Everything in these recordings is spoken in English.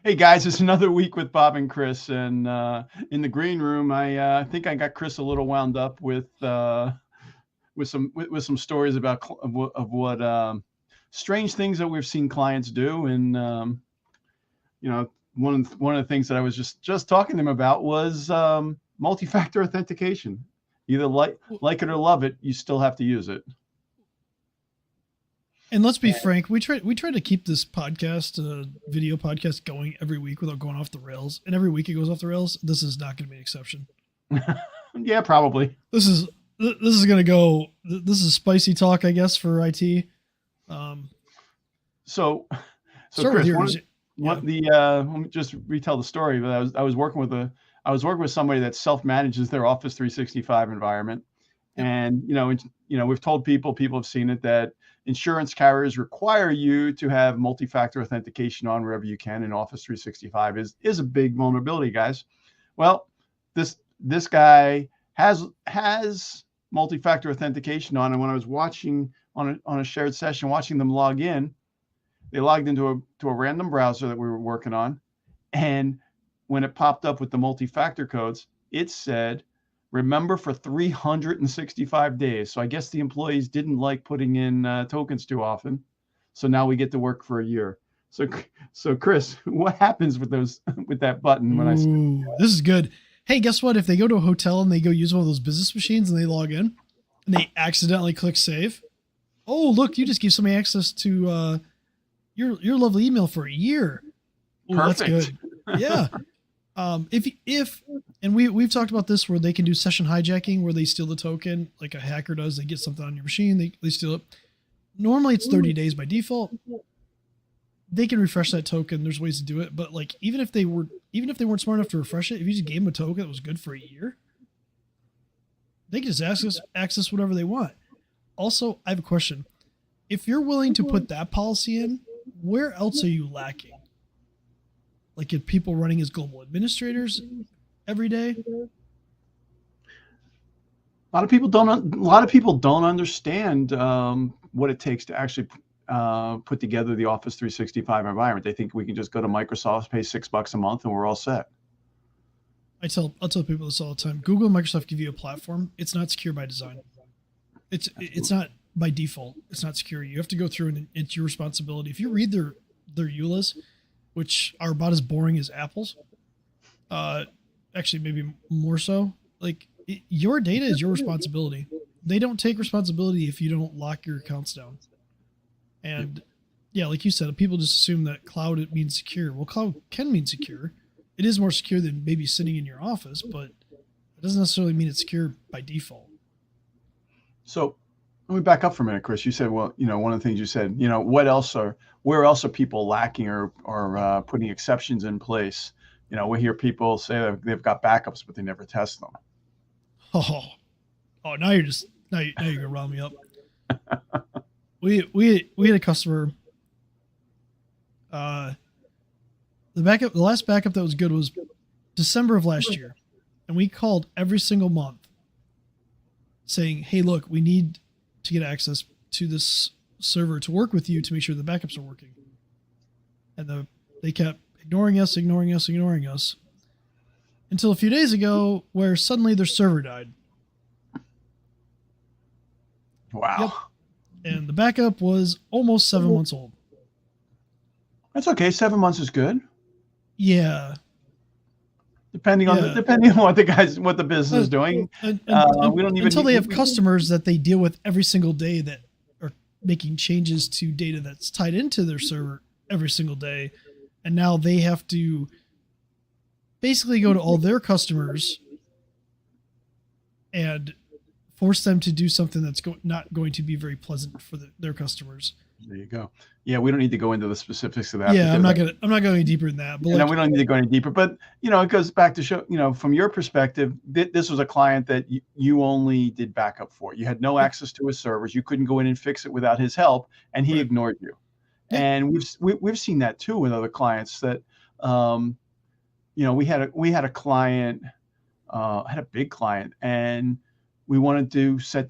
Hey guys, it's another week with Bob and Chris, and in the green room, I think I got Chris a little wound up with some stories about of what strange things that we've seen clients do, and you know, one of the things that I was just talking to them about was multi-factor authentication. Either like it or love it, you still have to use it. And let's be frank, we try to keep this podcast, video podcast, going every week without going off the rails. And every week it goes off the rails. This is not going to be an exception. Yeah, probably. This is going to go. This is spicy talk, I guess, for IT. So Start Chris, with yours. let me just retell the story. But I was working with somebody that self-manages their Office 365 environment, Yep. and we've told people have seen it, that insurance carriers require you to have multi-factor authentication on wherever you can, and Office 365 is a big vulnerability, guys. Well, this guy has multi-factor authentication on, and when I was watching on a shared session, watching them log in, they logged into a random browser that we were working on, and when it popped up with the multi-factor codes, it said, remember for 365 days. So I guess the employees didn't like putting in tokens too often. So now we get to work for a year. So Chris, what happens with that button when I say This is good. Hey, guess what? If they go to a hotel and they go use one of those business machines and they log in and they accidentally click save, oh look, you just gave somebody access to your lovely email for a year. Ooh, that's perfect? good. Yeah. If and we've talked about this, where they can do session hijacking, where they steal the token like a hacker does. They get something on your machine, they steal it. Normally it's 30 days by default. They can refresh that token. There's ways to do it, but like even if they weren't smart enough to refresh it, if you just gave them a token that was good for a year, they can just access whatever they want. Also, I have a question. If you're willing to put that policy in, where else are you lacking? Like, if people running as global administrators every day? A lot of people don't understand what it takes to actually put together the Office 365 environment. They think we can just go to Microsoft, pay $6 a month, and we're all set. I'll tell people this all the time. Google and Microsoft give you a platform. It's not secure by design. It's not by default. It's not secure. You have to go through, and it's your responsibility. If you read their EULAs, which are about as boring as Apple's, actually maybe more so. Like, your data is your responsibility. They don't take responsibility if you don't lock your accounts down. And yeah, like you said, people just assume that cloud, it means secure. Well, cloud can mean secure. It is more secure than maybe sitting in your office, but it doesn't necessarily mean it's secure by default. So let me back up for a minute, Chris. You said, well, one of the things you said, where else are people lacking or putting exceptions in place? We hear people say that they've got backups, but they never test them. Oh, now you're gonna rile me up. We had a customer. The last backup that was good was December of last year, and we called every single month saying, "Hey, look, we need to get access to this server to work with you to make sure the backups are working." And they kept ignoring us until a few days ago, where suddenly their server died. Wow. Yep. And the backup was almost 7 months old. That's okay. 7 months is good. Yeah. Depending on what the business is doing. And we don't even until they have customers that they deal with every single day that are making changes to data that's tied into their server every single day. And now they have to basically go to all their customers and force them to do something that's not going to be very pleasant for their customers. There you go. Yeah, we don't need to go into the specifics of that. Yeah, I'm not going deeper than that. But we don't need to go any deeper. But it goes back to show, from your perspective, this was a client that you only did backup for. You had no access to his servers. You couldn't go in and fix it without his help, and he ignored you. Yeah. And we've seen that too with other clients. That we had a client, had a big client, and we wanted to sit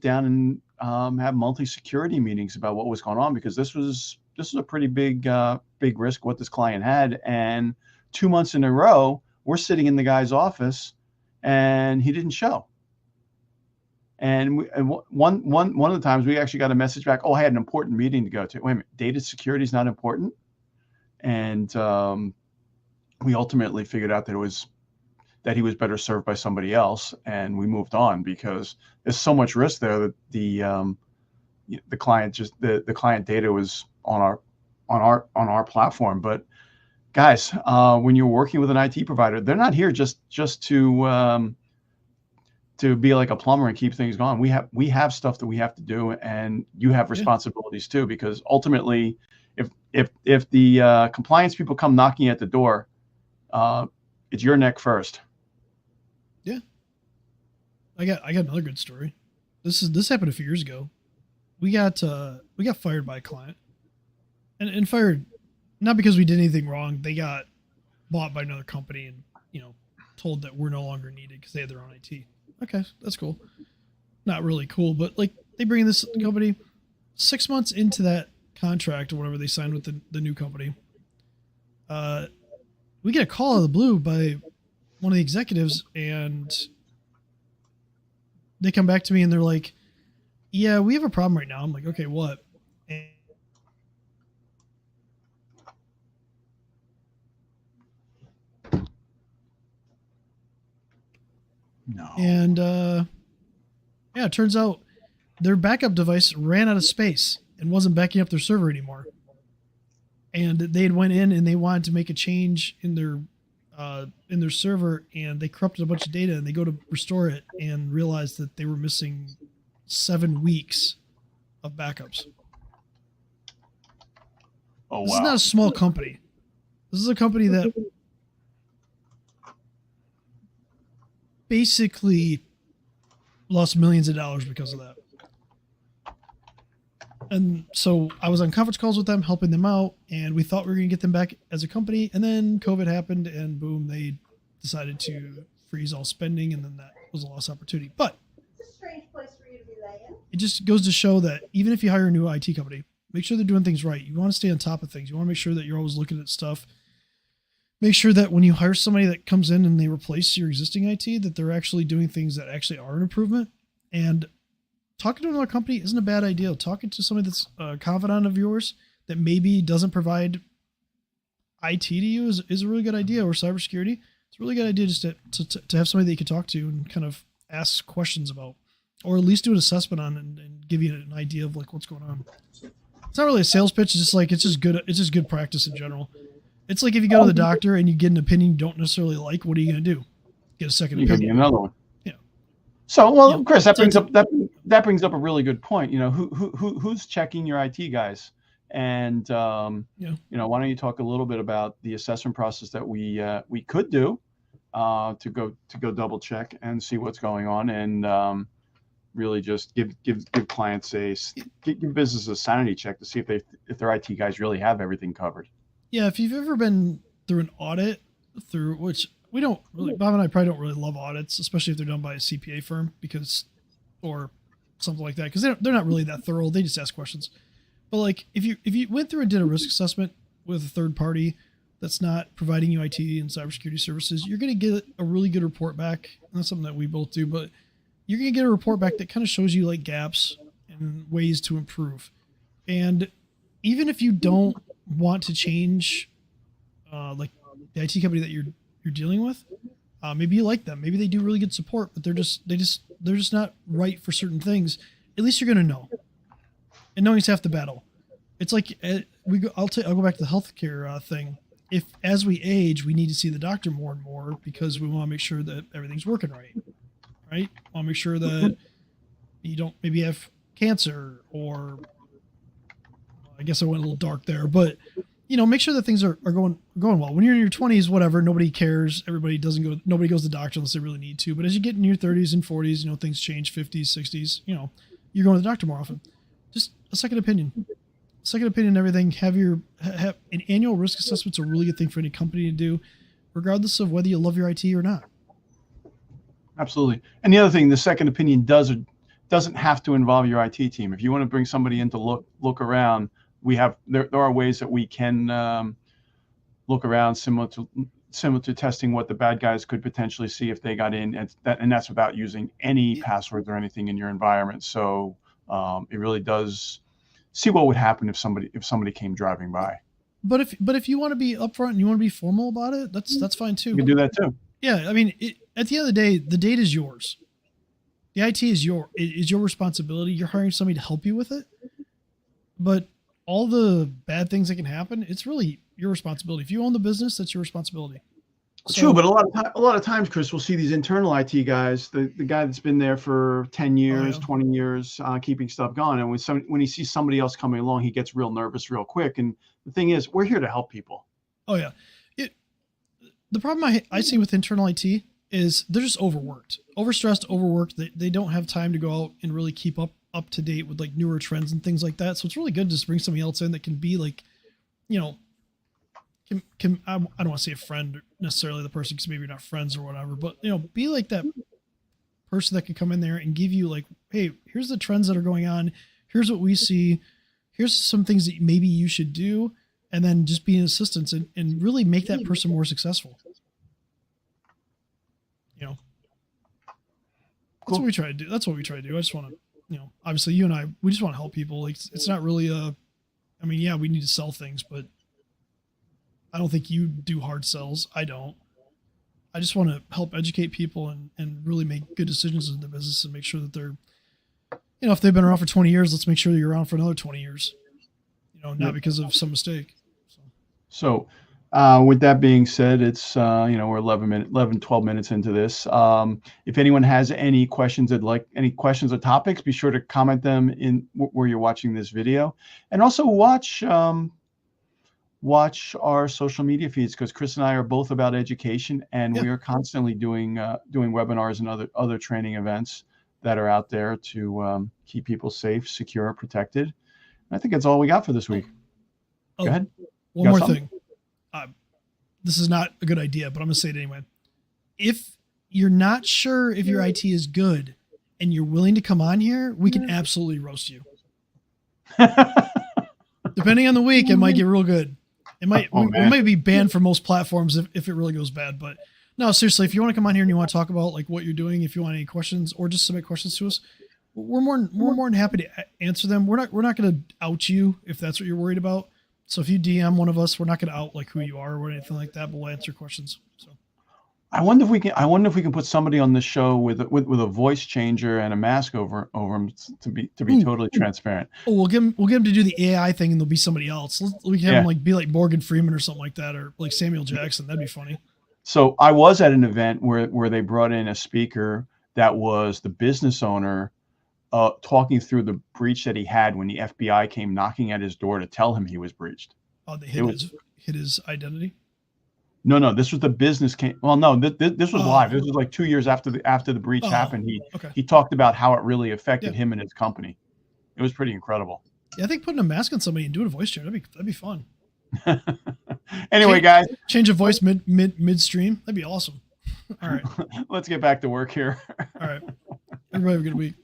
down and have monthly security meetings about what was going on, because this was a pretty big big risk what this client had. And 2 months in a row, we're sitting in the guy's office and he didn't show. And one of the times we actually got a message back, oh, I had an important meeting to go to. Wait a minute, data security is not important? And we ultimately figured out that he was better served by somebody else, and we moved on because there's so much risk there that the client data was on our platform. But guys, when you're working with an IT provider, they're not here just to be like a plumber and keep things going. We have stuff that we have to do, and you have responsibilities too, because ultimately, if the compliance people come knocking at the door, it's your neck first. Yeah, I got another good story. This happened a few years ago. We got fired by a client, and fired not because we did anything wrong. They got bought by another company, and told that we're no longer needed because they had their own IT. Okay, that's cool. Not really cool, but like they bring this company 6 months into that contract or whatever they signed with the new company. We get a call out of the blue by one of the executives, and they come back to me and they're like, yeah, we have a problem right now. I'm like, okay, what? No. And it turns out their backup device ran out of space and wasn't backing up their server anymore. And they had went in and they wanted to make a change in their server, and they corrupted a bunch of data, and they go to restore it and realized that they were missing 7 weeks of backups. Oh, wow. This is not a small company. This is a company that basically lost millions of dollars because of that. And so I was on conference calls with them, helping them out, and we thought we were going to get them back as a company. And then COVID happened, and boom, they decided to freeze all spending, and then that was a lost opportunity. But it's a strange place for you to be laying. It just goes to show that even if you hire a new IT company, make sure they're doing things right. You want to stay on top of things. You want to make sure that you're always looking at stuff. Make sure that when you hire somebody that comes in and they replace your existing IT, that they're actually doing things that actually are an improvement. And talking to another company isn't a bad idea. Talking to somebody that's a confidant of yours that maybe doesn't provide IT to you is a really good idea, or cybersecurity. It's a really good idea just to have somebody that you can talk to and kind of ask questions about, or at least do an assessment on and give you an idea of like what's going on. It's not really a sales pitch. It's just good practice in general. It's like if you go to the doctor and you get an opinion you don't necessarily like, what are you going to do? Get a second opinion. Get another one. Yeah. So, well, Chris, that brings up a really good point. Who's checking your IT guys? And why don't you talk a little bit about the assessment process that we could do to go double check and see what's going on, and really just give clients give business a sanity check to see if their IT guys really have everything covered. Yeah, if you've ever been through an audit, which we don't really, Bob and I probably don't really love audits, especially if they're done by a CPA firm or something like that, because they're not really that thorough. They just ask questions. But like if you went through and did a risk assessment with a third party that's not providing you IT and cybersecurity services, you're going to get a really good report back. And that's something that we both do, but you're going to get a report back that kind of shows you like gaps and ways to improve. And even if you don't want to change like the IT company that you're dealing with, maybe you like them, maybe they do really good support, but they're just not right for certain things. At least you're going to know, and knowing's half the battle. It's like I'll go back to the healthcare thing. If as we age, we need to see the doctor more and more because we want to make sure that everything's working right. Want to make sure that you don't maybe have cancer, or I guess I went a little dark there, but make sure that things are going well. When you're in your 20s, whatever, nobody cares. Nobody goes to the doctor unless they really need to. But as you get in your 30s and 40s, things change, 50s, 60s, you're going to the doctor more often. Just a second opinion. Everything. Have an annual risk assessment's a really good thing for any company to do, regardless of whether you love your IT or not. Absolutely. And the other thing, the second opinion doesn't have to involve your IT team. If you want to bring somebody in to look around, there are ways that we can look around, similar to testing what the bad guys could potentially see if they got in, and that's without using any passwords or anything in your environment. So it really does see what would happen if somebody came driving by. But if you want to be upfront and you want to be formal about it, that's fine too. You can do that too. Yeah, I mean, at the end of the day, the data is yours. The IT is your responsibility. You're hiring somebody to help you with it. But all the bad things that can happen, it's really your responsibility. If you own the business, that's your responsibility. True, but a lot of times, Chris, we'll see these internal IT guys, the guy that's been there for 10 years, 20 years, keeping stuff going. And when he sees somebody else coming along, he gets real nervous real quick. And the thing is, we're here to help people. Oh, yeah. The problem I see with internal IT is they're just overworked, overstressed, overworked. They don't have time to go out and really keep up to date with like newer trends and things like that. So it's really good to just bring somebody else in that can be like, you know, I don't want to say a friend necessarily, the person, because maybe you're not friends or whatever, but you know, be like that person that can come in there and give you like, hey, here's the trends that are going on. Here's what we see. Here's some things that maybe you should do. And then just be an assistant and really make that person more successful. You know, that's what we try to do. That's what we try to do. I just want to, you know, obviously you and I, we just want to help people. Like, it's not really I mean, yeah, we need to sell things, but I don't think you do hard sells. I don't. I just want to help educate people and really make good decisions in the business and make sure that they're, you know, if they've been around for 20 years, let's make sure that you're around for another 20 years, you know, not because of some mistake. So with that being said, it's, you know, we're 12 minutes into this. If anyone has any questions or topics, be sure to comment them in where you're watching this video, and also watch our social media feeds, because Chris and I are both about education, and we are constantly doing webinars and other training events that are out there to keep people safe, secure, protected. And I think that's all we got for this week. Go ahead. One more thing. This is not a good idea, but I'm going to say it anyway. If you're not sure if your IT is good and you're willing to come on here, we can absolutely roast you. Depending on the week, it might get real good. It might, we might be banned from most platforms if it really goes bad. But no, seriously, if you want to come on here and you want to talk about like what you're doing, if you want any questions or just submit questions to us, we're more than happy to answer them. We're not going to out you if that's what you're worried about. So if you DM one of us, we're not going to out like who you are or anything like that, but we'll answer questions. So I wonder if we can put somebody on the show with a voice changer and a mask over them to be totally transparent. Oh, we'll get him to do the AI thing, and there'll be somebody else. We can have him like be like Morgan Freeman or something like that, or like Samuel Jackson. That'd be funny. So I was at an event where they brought in a speaker that was the business owner, talking through the breach that he had when the FBI came knocking at his door to tell him he was breached. Oh, they hid his identity. No, this was the business came. Well, no, this was live. This was like 2 years after the breach happened. He talked about how it really affected him and his company. It was pretty incredible. Yeah, I think putting a mask on somebody and doing a voice change, that'd be fun. Anyway, guys, change a voice midstream. That'd be awesome. All right, let's get back to work here. All right, everybody have a good week.